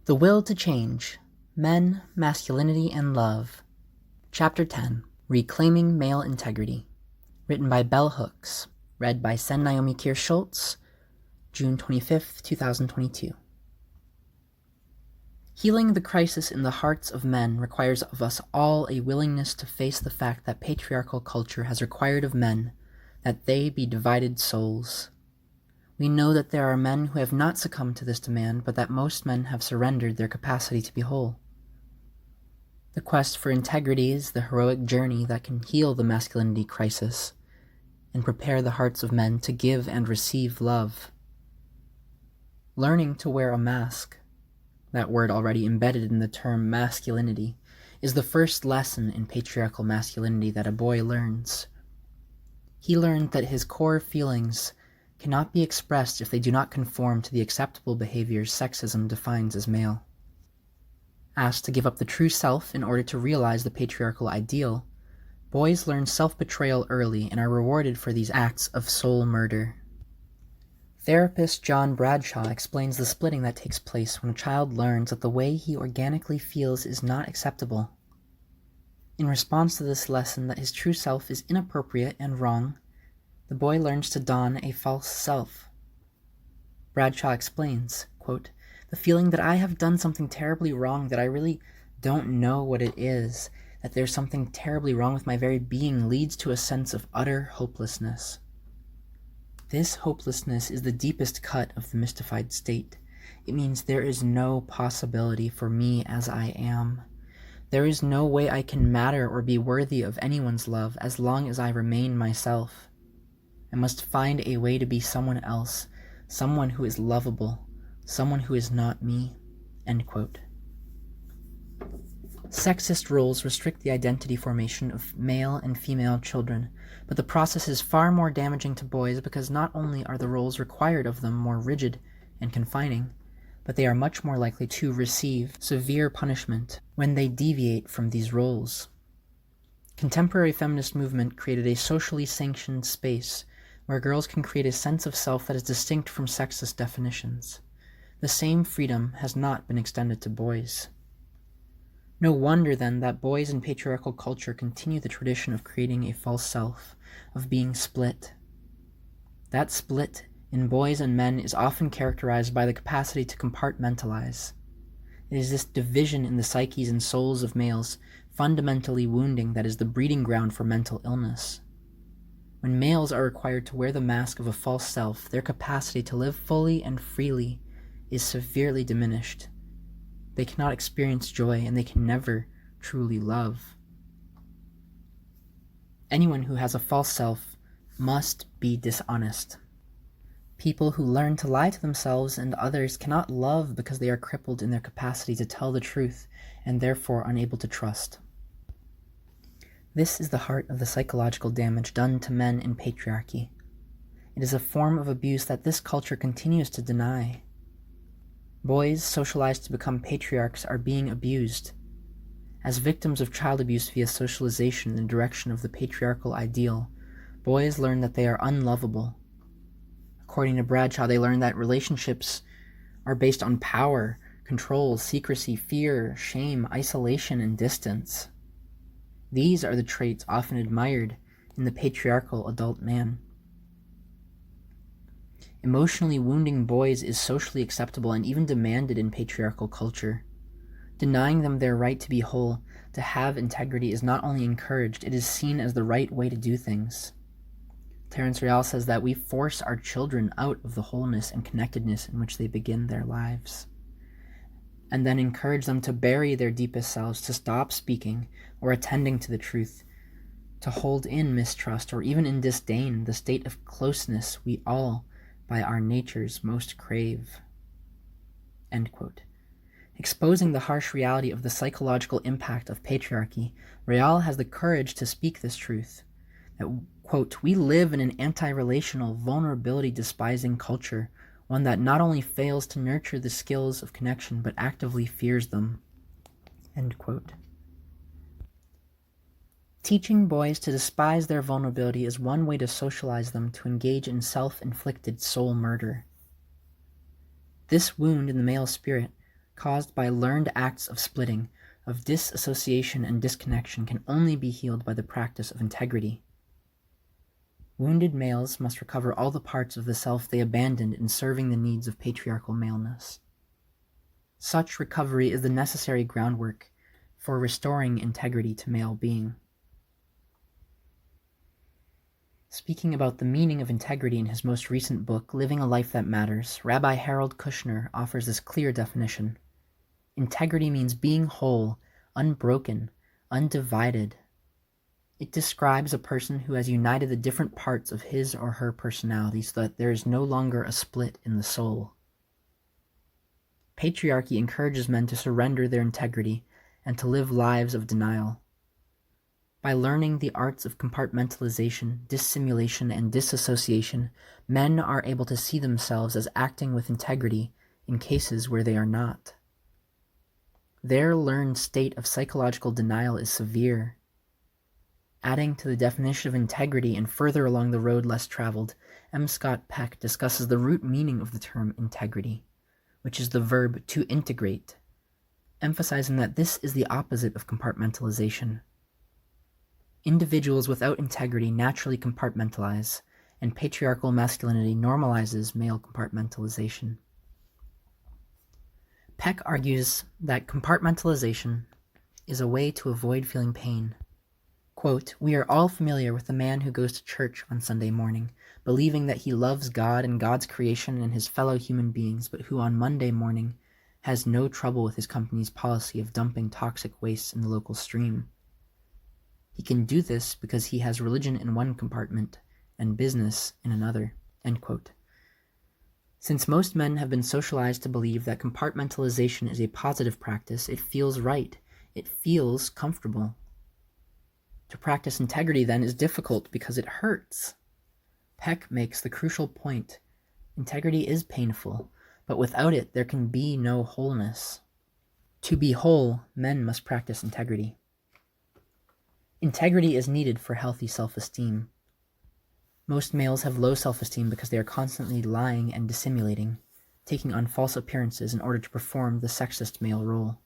The Will to Change, Men, Masculinity, and Love. Chapter 10, Reclaiming Male Integrity. Written by Bell Hooks. Read by Naomi Kirst-Schultz, June 25, 2022. Healing the crisis in the hearts of men requires of us all a willingness to face the fact that patriarchal culture has required of men that they be divided souls. We know that there are men who have not succumbed to this demand, but that most men have surrendered their capacity to be whole. The quest for integrity is the heroic journey that can heal the masculinity crisis and prepare the hearts of men to give and receive love. Learning to wear a mask, that word already embedded in the term masculinity, is the first lesson in patriarchal masculinity that a boy learns. He learned that his core feelings cannot be expressed if they do not conform to the acceptable behaviors sexism defines as male. Asked to give up the true self in order to realize the patriarchal ideal, boys learn self-betrayal early and are rewarded for these acts of soul murder. Therapist John Bradshaw explains the splitting that takes place when a child learns that the way he organically feels is not acceptable. In response to this lesson that his true self is inappropriate and wrong, the boy learns to don a false self. Bradshaw explains, quote, "The feeling that I have done something terribly wrong, that I really don't know what it is, that there's something terribly wrong with my very being leads to a sense of utter hopelessness. This hopelessness is the deepest cut of the mystified state. It means there is no possibility for me as I am. There is no way I can matter or be worthy of anyone's love as long as I remain myself. I must find a way to be someone else, someone who is lovable, someone who is not me." End quote. Sexist roles restrict the identity formation of male and female children, but the process is far more damaging to boys because not only are the roles required of them more rigid and confining, but they are much more likely to receive severe punishment when they deviate from these roles. Contemporary feminist movement created a socially sanctioned space where girls can create a sense of self that is distinct from sexist definitions. The same freedom has not been extended to boys. No wonder, then, that boys in patriarchal culture continue the tradition of creating a false self, of being split. That split in boys and men is often characterized by the capacity to compartmentalize. It is this division in the psyches and souls of males, fundamentally wounding, that is the breeding ground for mental illness. When males are required to wear the mask of a false self, their capacity to live fully and freely is severely diminished. They cannot experience joy, and they can never truly love. Anyone who has a false self must be dishonest. People who learn to lie to themselves and others cannot love because they are crippled in their capacity to tell the truth and therefore unable to trust. This is the heart of the psychological damage done to men in patriarchy. It is a form of abuse that this culture continues to deny. Boys socialized to become patriarchs are being abused. As victims of child abuse via socialization in the direction of the patriarchal ideal, boys learn that they are unlovable. According to Bradshaw, they learn that relationships are based on power, control, secrecy, fear, shame, isolation, and distance. These are the traits often admired in the patriarchal adult man. Emotionally wounding boys is socially acceptable and even demanded in patriarchal culture. Denying them their right to be whole, to have integrity, is not only encouraged, it is seen as the right way to do things. Terence Real says that we force our children out of the wholeness and connectedness in which they begin their lives, and then encourage them to bury their deepest selves, to stop speaking or attending to the truth, to hold in mistrust or even in disdain the state of closeness we all, by our natures, most crave." End quote. Exposing the harsh reality of the psychological impact of patriarchy, Real has the courage to speak this truth, that, quote, "We live in an anti-relational, vulnerability-despising culture, one that not only fails to nurture the skills of connection, but actively fears them." End quote. Teaching boys to despise their vulnerability is one way to socialize them to engage in self-inflicted soul murder. This wound in the male spirit caused by learned acts of splitting, of disassociation and disconnection, can only be healed by the practice of integrity. Wounded males must recover all the parts of the self they abandoned in serving the needs of patriarchal maleness. Such recovery is the necessary groundwork for restoring integrity to male being. Speaking about the meaning of integrity in his most recent book, Living a Life That Matters, Rabbi Harold Kushner offers this clear definition. Integrity means being whole, unbroken, undivided. It describes a person who has united the different parts of his or her personality so that there is no longer a split in the soul. Patriarchy encourages men to surrender their integrity and to live lives of denial. By learning the arts of compartmentalization, dissimulation, and disassociation, men are able to see themselves as acting with integrity in cases where they are not. Their learned state of psychological denial is severe. Adding to the definition of integrity and further along the road less traveled, M. Scott Peck discusses the root meaning of the term integrity, which is the verb to integrate, emphasizing that this is the opposite of compartmentalization. Individuals without integrity naturally compartmentalize, and patriarchal masculinity normalizes male compartmentalization. Peck argues that compartmentalization is a way to avoid feeling pain. Quote, "We are all familiar with the man who goes to church on Sunday morning, believing that he loves God and God's creation and his fellow human beings, but who on Monday morning has no trouble with his company's policy of dumping toxic waste in the local stream. He can do this because he has religion in one compartment and business in another." End quote. Since most men have been socialized to believe that compartmentalization is a positive practice, it feels right. It feels comfortable. To practice integrity, then, is difficult because it hurts. Peck makes the crucial point. Integrity is painful, but without it, there can be no wholeness. To be whole, men must practice integrity. Integrity is needed for healthy self-esteem. Most males have low self-esteem because they are constantly lying and dissimulating, taking on false appearances in order to perform the sexist male role.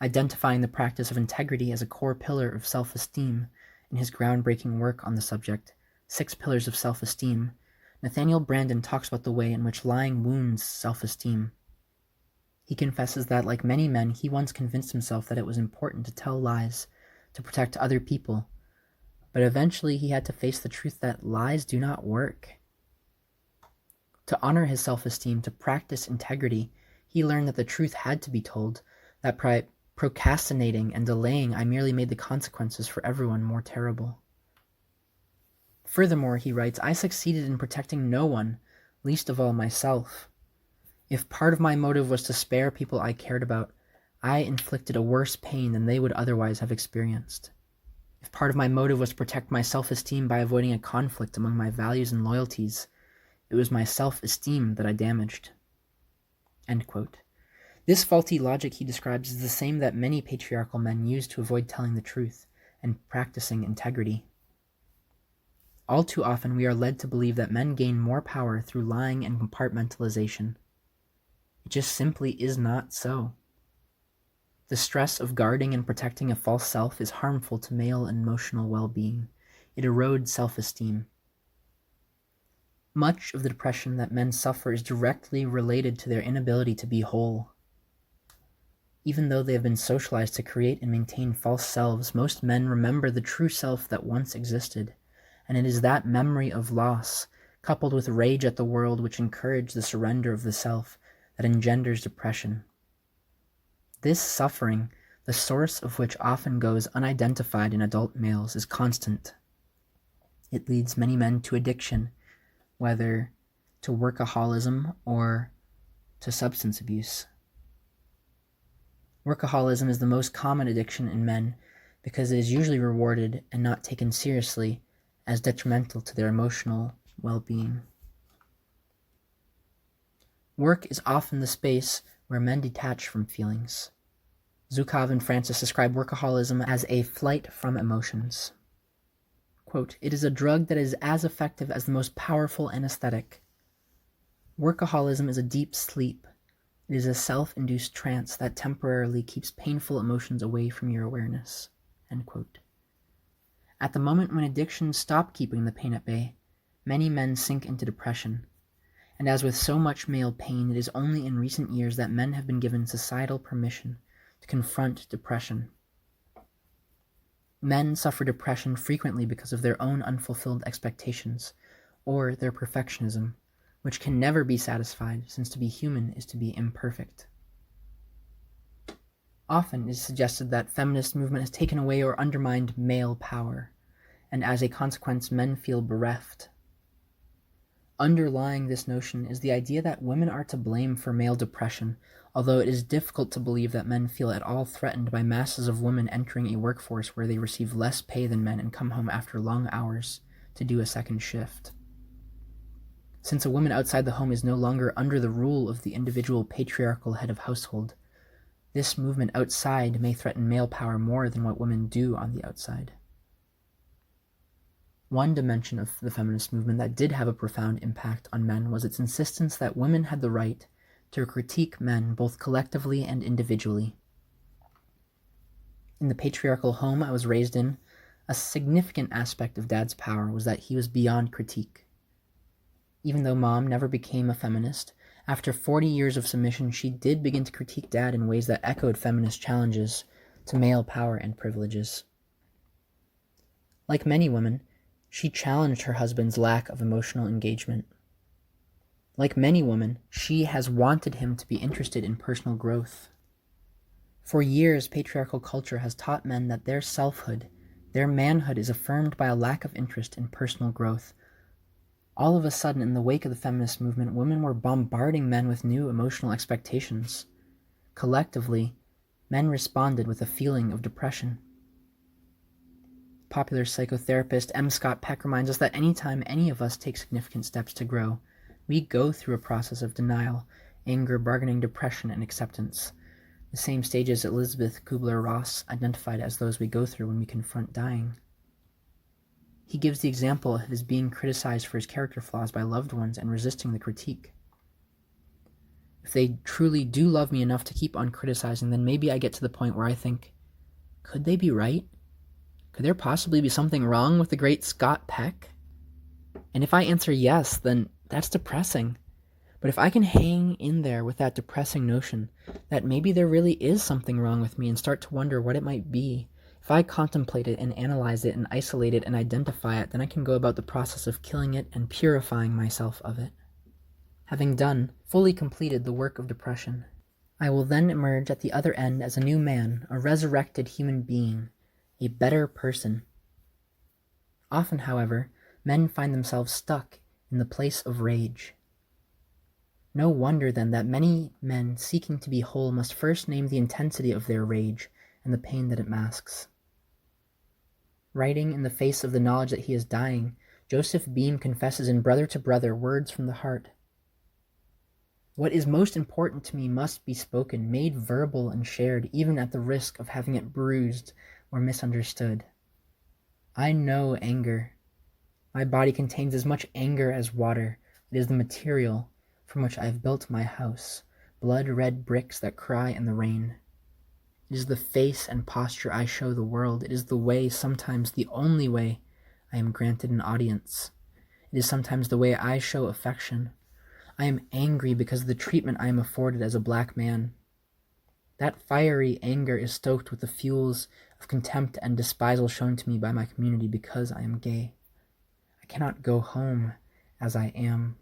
Identifying the practice of integrity as a core pillar of self-esteem in his groundbreaking work on the subject, 6 Pillars of Self-Esteem, Nathaniel Branden talks about the way in which lying wounds self-esteem. He confesses that, like many men, he once convinced himself that it was important to tell lies to protect other people, but eventually he had to face the truth that lies do not work. To honor his self-esteem, to practice integrity, he learned that the truth had to be told, that by procrastinating and delaying, I merely made the consequences for everyone more terrible. Furthermore, he writes, I succeeded in protecting no one, least of all myself. If part of my motive was to spare people I cared about, I inflicted a worse pain than they would otherwise have experienced. If part of my motive was to protect my self-esteem by avoiding a conflict among my values and loyalties, it was my self-esteem that I damaged. End quote. This faulty logic he describes is the same that many patriarchal men use to avoid telling the truth and practicing integrity. All too often we are led to believe that men gain more power through lying and compartmentalization. It just simply is not so. The stress of guarding and protecting a false self is harmful to male emotional well-being. It erodes self-esteem. Much of the depression that men suffer is directly related to their inability to be whole. Even though they have been socialized to create and maintain false selves, most men remember the true self that once existed, and it is that memory of loss, coupled with rage at the world which encourage the surrender of the self, that engenders depression. This suffering, the source of which often goes unidentified in adult males, is constant. It leads many men to addiction, whether to workaholism or to substance abuse. Workaholism is the most common addiction in men because it is usually rewarded and not taken seriously as detrimental to their emotional well-being. Work is often the space where men detach from feelings. Zukov and Francis describe workaholism as a flight from emotions. Quote, "It is a drug that is as effective as the most powerful anesthetic. Workaholism is a deep sleep, It is a self-induced trance that temporarily keeps painful emotions away from your awareness." End quote. At the moment when addictions stop keeping the pain at bay, many men sink into depression. And as with so much male pain, it is only in recent years that men have been given societal permission to confront depression. Men suffer depression frequently because of their own unfulfilled expectations, or their perfectionism, which can never be satisfied, since to be human is to be imperfect. Often it is suggested that feminist movement has taken away or undermined male power, and as a consequence men feel bereft. Underlying this notion is the idea that women are to blame for male depression, although it is difficult to believe that men feel at all threatened by masses of women entering a workforce where they receive less pay than men and come home after long hours to do a second shift. Since a woman outside the home is no longer under the rule of the individual patriarchal head of household, this movement outside may threaten male power more than what women do on the outside. One dimension of the feminist movement that did have a profound impact on men was its insistence that women had the right to critique men both collectively and individually. In the patriarchal home I was raised in, a significant aspect of Dad's power was that he was beyond critique. Even though Mom never became a feminist, after 40 years of submission, she did begin to critique Dad in ways that echoed feminist challenges to male power and privileges. Like many women, she challenged her husband's lack of emotional engagement. Like many women, she has wanted him to be interested in personal growth. For years, patriarchal culture has taught men that their selfhood, their manhood, is affirmed by a lack of interest in personal growth. All of a sudden, in the wake of the feminist movement, women were bombarding men with new emotional expectations. Collectively, men responded with a feeling of depression. Popular psychotherapist M. Scott Peck reminds us that anytime any of us take significant steps to grow, we go through a process of denial, anger, bargaining, depression, and acceptance, the same stages Elizabeth Kubler-Ross identified as those we go through when we confront dying. He gives the example of his being criticized for his character flaws by loved ones and resisting the critique. If they truly do love me enough to keep on criticizing, then maybe I get to the point where I think, could they be right? Could there possibly be something wrong with the great Scott Peck? And if I answer yes, then that's depressing. But if I can hang in there with that depressing notion that maybe there really is something wrong with me and start to wonder what it might be, if I contemplate it and analyze it and isolate it and identify it, then I can go about the process of killing it and purifying myself of it. Having done, fully completed the work of depression, I will then emerge at the other end as a new man, a resurrected human being, a better person. Often, however, men find themselves stuck in the place of rage. No wonder then that many men seeking to be whole must first name the intensity of their rage and the pain that it masks. Writing in the face of the knowledge that he is dying, Joseph Beam confesses in Brother to Brother, Words from the Heart. What is most important to me must be spoken, made verbal and shared, even at the risk of having it bruised or misunderstood. I know anger. My body contains as much anger as water. It is the material from which I have built my house, blood-red bricks that cry in the rain. It is the face and posture I show the world. It is the way, sometimes the only way, I am granted an audience. It is sometimes the way I show affection. I am angry because of the treatment I am afforded as a black man. That fiery anger is stoked with the fuels of contempt and despisal shown to me by my community because I am gay. I cannot go home as I am.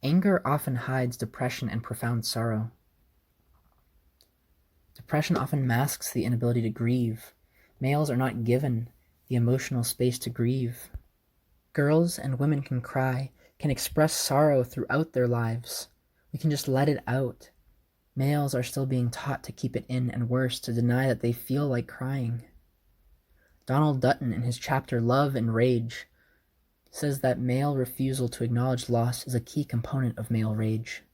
Anger often hides depression and profound sorrow. Depression often masks the inability to grieve. Males are not given the emotional space to grieve. Girls and women can cry, can express sorrow throughout their lives. We can just let it out. Males are still being taught to keep it in, and worse, to deny that they feel like crying. Donald Dutton, in his chapter Love and Rage, says that male refusal to acknowledge loss is a key component of male rage.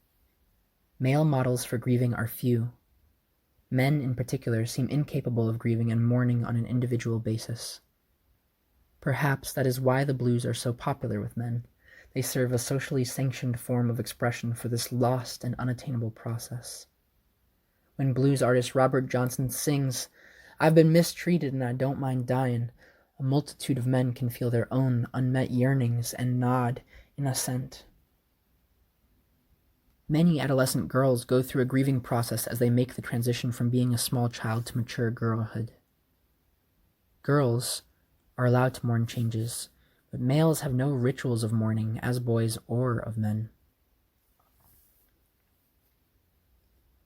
Male models for grieving are few. Men, in particular, seem incapable of grieving and mourning on an individual basis. Perhaps that is why the blues are so popular with men. They serve a socially sanctioned form of expression for this lost and unattainable process. When blues artist Robert Johnson sings, "I've been mistreated and I don't mind dying," a multitude of men can feel their own unmet yearnings and nod in assent. Many adolescent girls go through a grieving process as they make the transition from being a small child to mature girlhood. Girls are allowed to mourn changes, but males have no rituals of mourning as boys or of men.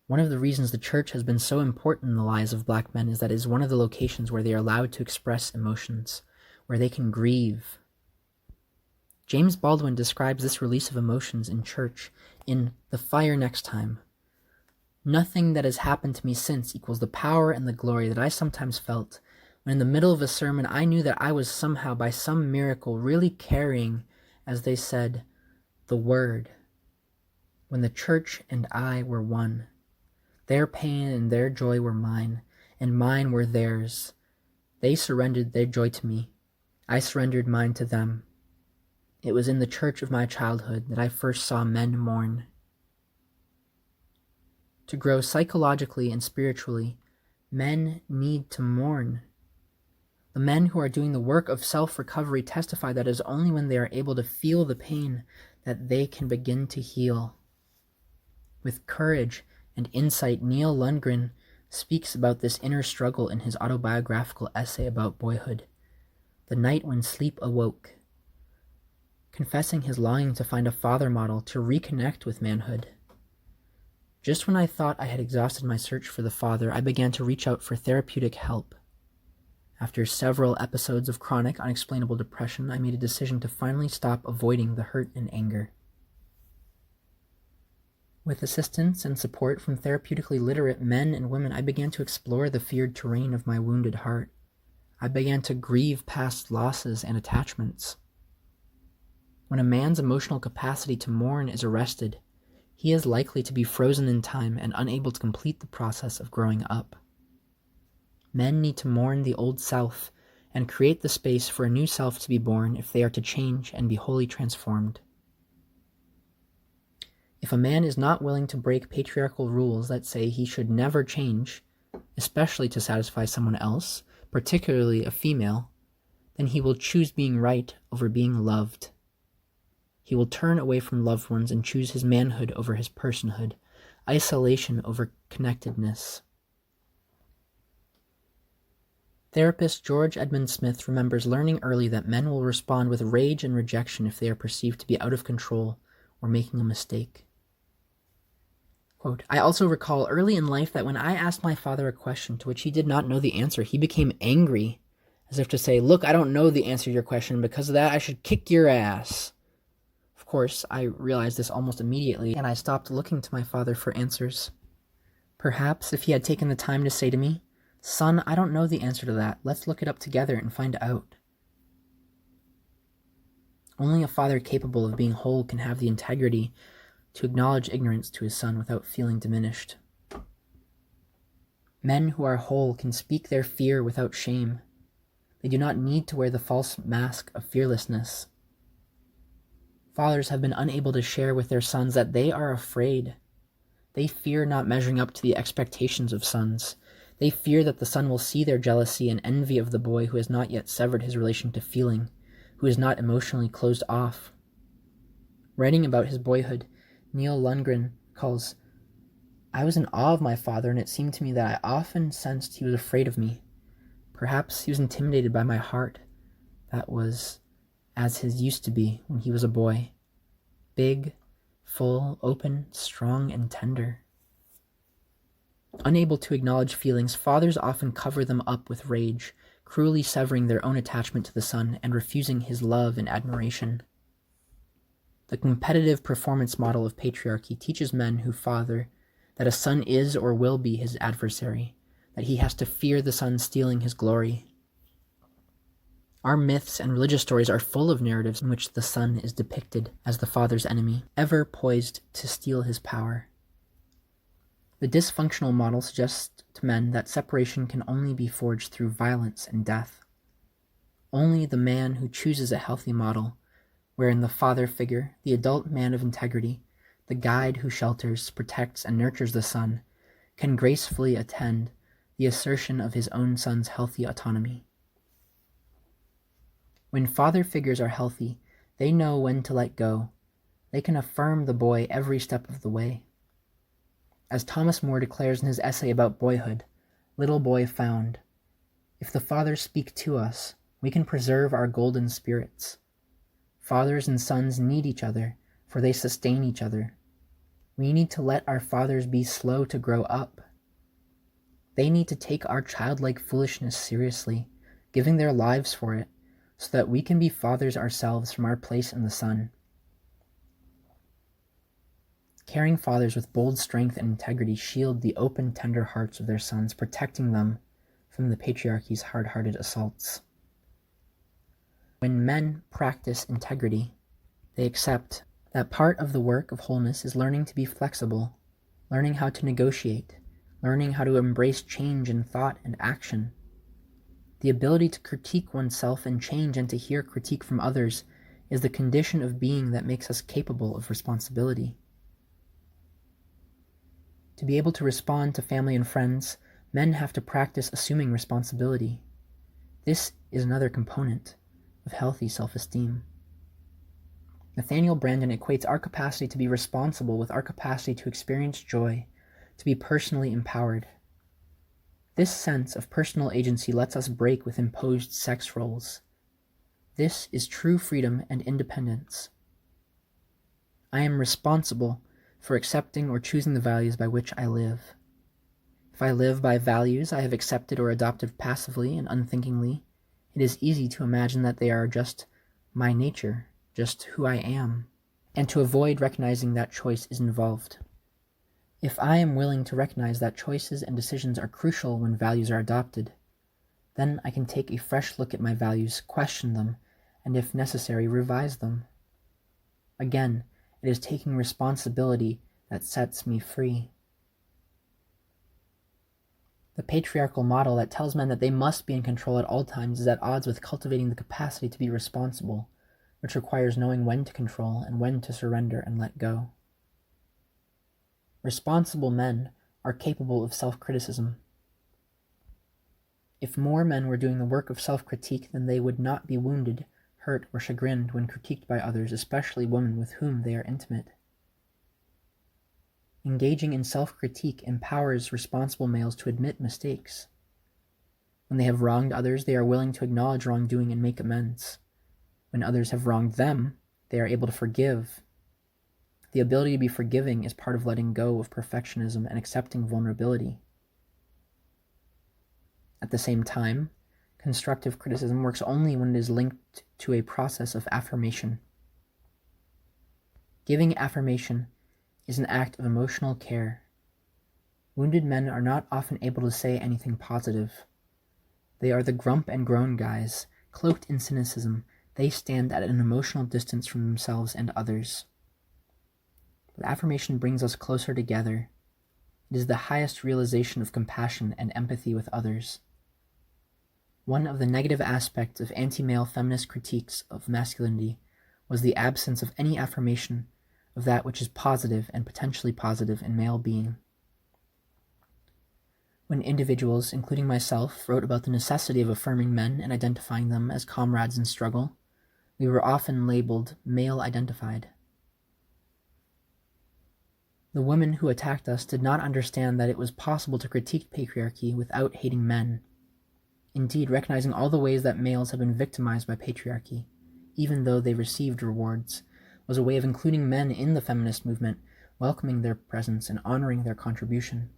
One of the reasons the church has been so important in the lives of black men is that it is one of the locations where they are allowed to express emotions, where they can grieve. James Baldwin describes this release of emotions in church in The Fire Next Time. "Nothing that has happened to me since equals the power and the glory that I sometimes felt when in the middle of a sermon I knew that I was somehow, by some miracle, really carrying, as they said, the word. When the church and I were one. Their pain and their joy were mine, and mine were theirs. They surrendered their joy to me. I surrendered mine to them. It was in the church of my childhood that I first saw men mourn." To grow psychologically and spiritually, men need to mourn. The men who are doing the work of self-recovery testify that it is only when they are able to feel the pain that they can begin to heal. With courage and insight, Neil Lundgren speaks about this inner struggle in his autobiographical essay about boyhood, "The Night When Sleep Awoke," confessing his longing to find a father model to reconnect with manhood. "Just when I thought I had exhausted my search for the father, I began to reach out for therapeutic help. After several episodes of chronic, unexplainable depression, I made a decision to finally stop avoiding the hurt and anger. With assistance and support from therapeutically literate men and women, I began to explore the feared terrain of my wounded heart. I began to grieve past losses and attachments. When a man's emotional capacity to mourn is arrested, he is likely to be frozen in time and unable to complete the process of growing up. Men need to mourn the old self and create the space for a new self to be born if they are to change and be wholly transformed. If a man is not willing to break patriarchal rules that say he should never change, especially to satisfy someone else, particularly a female, then he will choose being right over being loved. He will turn away from loved ones and choose his manhood over his personhood, isolation over connectedness. Therapist George Edmund Smith remembers learning early that men will respond with rage and rejection if they are perceived to be out of control or making a mistake. Quote, "I also recall early in life that when I asked my father a question to which he did not know the answer, he became angry, as if to say, 'Look, I don't know the answer to your question. Because of that, I should kick your ass.' Of course, I realized this almost immediately, and I stopped looking to my father for answers. Perhaps if he had taken the time to say to me, 'Son, I don't know the answer to that. Let's look it up together and find out.' Only a father capable of being whole can have the integrity to acknowledge ignorance to his son without feeling diminished. Men who are whole can speak their fear without shame. They do not need to wear the false mask of fearlessness. Fathers have been unable to share with their sons that they are afraid. They fear not measuring up to the expectations of sons. They fear that the son will see their jealousy and envy of the boy who has not yet severed his relation to feeling, who is not emotionally closed off. Writing about his boyhood, Neil Lundgren calls, "I was in awe of my father, and it seemed to me that I often sensed he was afraid of me. Perhaps he was intimidated by my heart that was as his used to be when he was a boy. Big, full, open, strong, and tender." Unable to acknowledge feelings, fathers often cover them up with rage, cruelly severing their own attachment to the son and refusing his love and admiration. The competitive performance model of patriarchy teaches men who father that a son is or will be his adversary, that he has to fear the son stealing his glory. Our myths and religious stories are full of narratives in which the son is depicted as the father's enemy, ever poised to steal his power. The dysfunctional model suggests to men that separation can only be forged through violence and death. Only the man who chooses a healthy model, wherein the father figure, the adult man of integrity, the guide who shelters, protects, and nurtures the son, can gracefully attend the assertion of his own son's healthy autonomy. When father figures are healthy, they know when to let go. They can affirm the boy every step of the way. As Thomas More declares in his essay about boyhood, "Little boy found, if the fathers speak to us, we can preserve our golden spirits. Fathers and sons need each other, for they sustain each other. We need to let our fathers be slow to grow up. They need to take our childlike foolishness seriously, giving their lives for it, so that we can be fathers ourselves from our place in the sun." Caring fathers with bold strength and integrity shield the open, tender hearts of their sons, protecting them from the patriarchy's hard-hearted assaults. When men practice integrity, they accept that part of the work of wholeness is learning to be flexible, learning how to negotiate, learning how to embrace change in thought and action. The ability to critique oneself and change and to hear critique from others is the condition of being that makes us capable of responsibility. To be able to respond to family and friends, men have to practice assuming responsibility. This is another component of healthy self-esteem. Nathaniel Branden equates our capacity to be responsible with our capacity to experience joy, to be personally empowered. This sense of personal agency lets us break with imposed sex roles. This is true freedom and independence. I am responsible for accepting or choosing the values by which I live. If I live by values I have accepted or adopted passively and unthinkingly, it is easy to imagine that they are just my nature, just who I am, and to avoid recognizing that choice is involved. If I am willing to recognize that choices and decisions are crucial when values are adopted, then I can take a fresh look at my values, question them, and if necessary, revise them. Again, it is taking responsibility that sets me free. The patriarchal model that tells men that they must be in control at all times is at odds with cultivating the capacity to be responsible, which requires knowing when to control and when to surrender and let go. Responsible men are capable of self-criticism. If more men were doing the work of self-critique, then they would not be wounded, hurt, or chagrined when critiqued by others, especially women with whom they are intimate. Engaging in self-critique empowers responsible males to admit mistakes. When they have wronged others, they are willing to acknowledge wrongdoing and make amends. When others have wronged them, they are able to forgive. The ability to be forgiving is part of letting go of perfectionism and accepting vulnerability. At the same time, constructive criticism works only when it is linked to a process of affirmation. Giving affirmation is an act of emotional care. Wounded men are not often able to say anything positive. They are the grump and groan guys, cloaked in cynicism. They stand at an emotional distance from themselves and others. But affirmation brings us closer together. It is the highest realization of compassion and empathy with others. One of the negative aspects of anti-male feminist critiques of masculinity was the absence of any affirmation of that which is positive and potentially positive in male being. When individuals, including myself, wrote about the necessity of affirming men and identifying them as comrades in struggle, we were often labeled male-identified. The women who attacked us did not understand that it was possible to critique patriarchy without hating men. Indeed, recognizing all the ways that males have been victimized by patriarchy, even though they received rewards, was a way of including men in the feminist movement, welcoming their presence and honoring their contribution.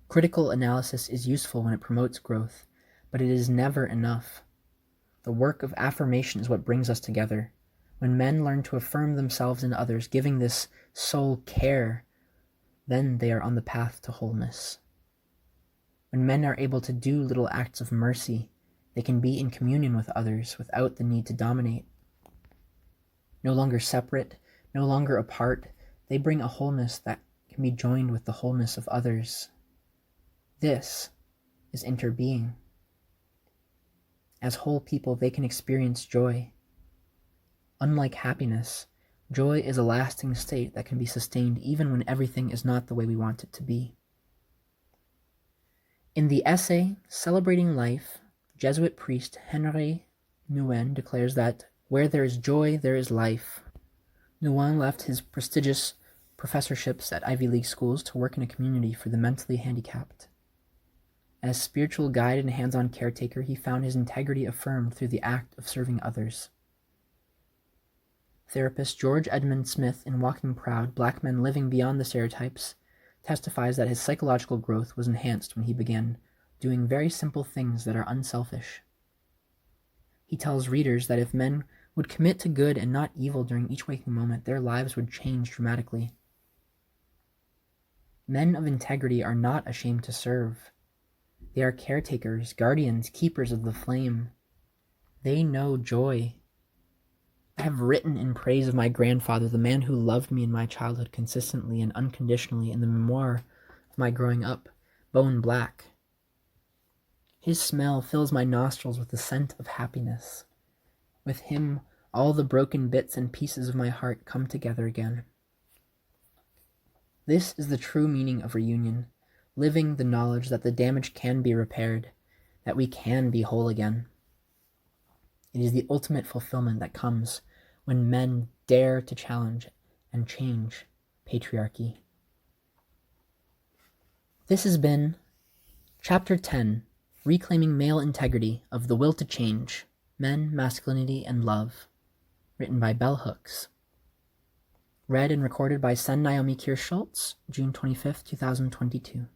Critical analysis is useful when it promotes growth, but it is never enough. The work of affirmation is what brings us together. When men learn to affirm themselves and others, giving this soul care, then they are on the path to wholeness. When men are able to do little acts of mercy, they can be in communion with others without the need to dominate. No longer separate, no longer apart, they bring a wholeness that can be joined with the wholeness of others. This is interbeing. As whole people, they can experience joy. Unlike happiness, joy is a lasting state that can be sustained even when everything is not the way we want it to be. In the essay Celebrating Life, Jesuit priest Henri Nouwen declares that where there is joy, there is life. Nouwen left his prestigious professorships at Ivy League schools to work in a community for the mentally handicapped. As spiritual guide and hands-on caretaker, he found his integrity affirmed through the act of serving others. Therapist George Edmund Smith in Walking Proud, Black Men Living Beyond the Stereotypes, testifies that his psychological growth was enhanced when he began doing very simple things that are unselfish. He tells readers that if men would commit to good and not evil during each waking moment, their lives would change dramatically. Men of integrity are not ashamed to serve. They are caretakers, guardians, keepers of the flame. They know joy. I have written in praise of my grandfather, the man who loved me in my childhood consistently and unconditionally, in the memoir of my growing up, Bone Black. His smell fills my nostrils with the scent of happiness. With him, all the broken bits and pieces of my heart come together again. This is the true meaning of reunion, living the knowledge that the damage can be repaired, that we can be whole again. It is the ultimate fulfillment that comes when men dare to challenge and change patriarchy. This has been Chapter 10, Reclaiming Male Integrity of the Will to Change, Men, Masculinity, and Love, written by Bell Hooks. Read and recorded by Naomi Kirst-Schultz, June 25th, 2022.